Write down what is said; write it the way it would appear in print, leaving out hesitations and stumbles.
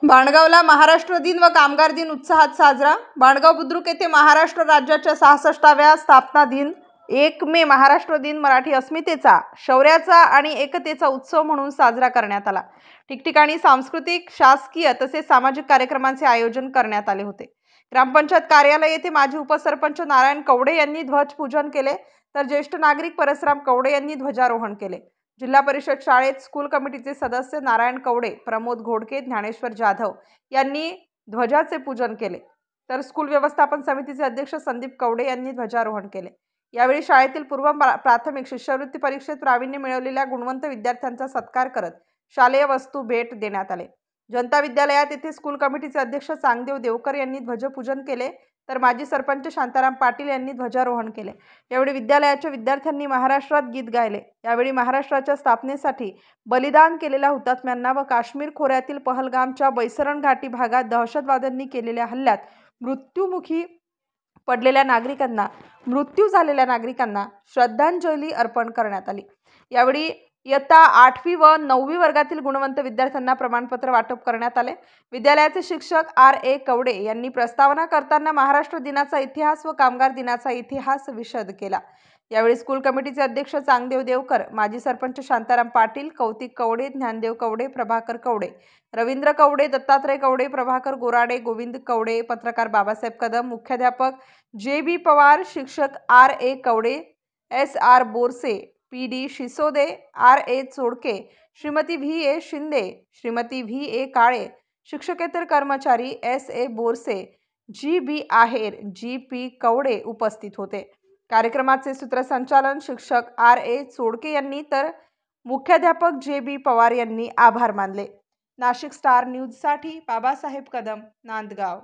बाणगावला महाराष्ट्र दिन व कामगार दिन उत्साहात साजरा। बाणगाव बुद्रुक येथे महाराष्ट्र राज्याच्या 66व्या स्थापना दिन 1 मे महाराष्ट्र दिन मराठी अस्मितेचा, शौर्याचा आणि एकतेचा उत्सव म्हणून साजरा करण्यात आला। ठिकठिकाणी सांस्कृतिक, शासकीय तसेच सामाजिक कार्यक्रमांचे आयोजन करण्यात आले होते। ग्रामपंचायत कार्यालय येथे माजी उपसरपंच नारायण कवडे यांनी ध्वजपूजन केले, तर ज्येष्ठ नागरिक परसराम कवडे यांनी ध्वजारोहण केले। जिल्हा परिषद शाळेत स्कूल कमिटीचे सदस्य नारायण कवडे, प्रमोद घोडके, ज्ञानेश्वर जाधव यांनी ध्वजाचे पूजन केले, तर स्कूल व्यवस्थापन समितीचे अध्यक्ष संदीप कवडे यांनी ध्वजारोहण केले। यावेळी शाळेतील पूर्व प्राथमिक शिष्यवृत्ती परीक्षेत प्रावीण्य मिळवलेल्या गुणवंत विद्यार्थ्यांचा सत्कार करत शालेय वस्तू भेट देण्यात आले। जनता विद्यालयात येथे स्कूल कमिटीचे अध्यक्ष चांगदेव देवकर यांनी ध्वजपूजन केले, तर माजी सरपंच शांताराम पाटील यांनी ध्वजारोहण केले। यावेळी विद्यालयाच्या विद्यार्थ्यांनी महाराष्ट्रात गीत गायले। यावेळी महाराष्ट्राच्या स्थापनेसाठी बलिदान केलेल्या हुतात्म्यांना व काश्मीर खोऱ्यातील पहलगामच्या बैसरण घाटी भागात दहशतवाद्यांनी केलेल्या हल्ल्यात मृत्युमुखी पडलेल्या नागरिकांना, मृत्यू झालेल्या नागरिकांना श्रद्धांजली अर्पण करण्यात आली। यावेळी इयत्ता 8वी व 9वी वर्गातील गुणवंत विद्यार्थ्यांना प्रमाणपत्र वाटप करण्यात आले। विद्यालयाचे शिक्षक R.A. कवडे यांनी प्रस्तावना करताना महाराष्ट्र दिनाचा इतिहास व कामगार दिनाचा इतिहास विशद केला। यावेळी स्कूल कमिटीचे अध्यक्ष चांगदेव देवकर, माजी सरपंच शांताराम पाटील, कौतिक कवडे, ज्ञानदेव कवडे, प्रभाकर कवडे, रवींद्र कवडे, दत्तात्रय कवडे, प्रभाकर गोराडे, गोविंद कवडे, पत्रकार बाबासाहेब कदम, मुख्याध्यापक J.B. पवार, शिक्षक R.A. Kawade, S.R. Borse, P.D. Shisode, R.A. चोडके, Shrimati V.A. Shinde, Shrimati V.A. काळे, शिक्षकेतर कर्मचारी S.A. बोरसे, G.B. आहेर, G.P. कवडे उपस्थित होते। कार्यक्रमाचे सूत्रसंचालन शिक्षक R.A. चोडके यांनी तर मुख्याध्यापक J.B. पवार यांनी आभार मानले। नाशिक स्टार न्यूजसाठी बाबासाहेब कदम, नांदगाव।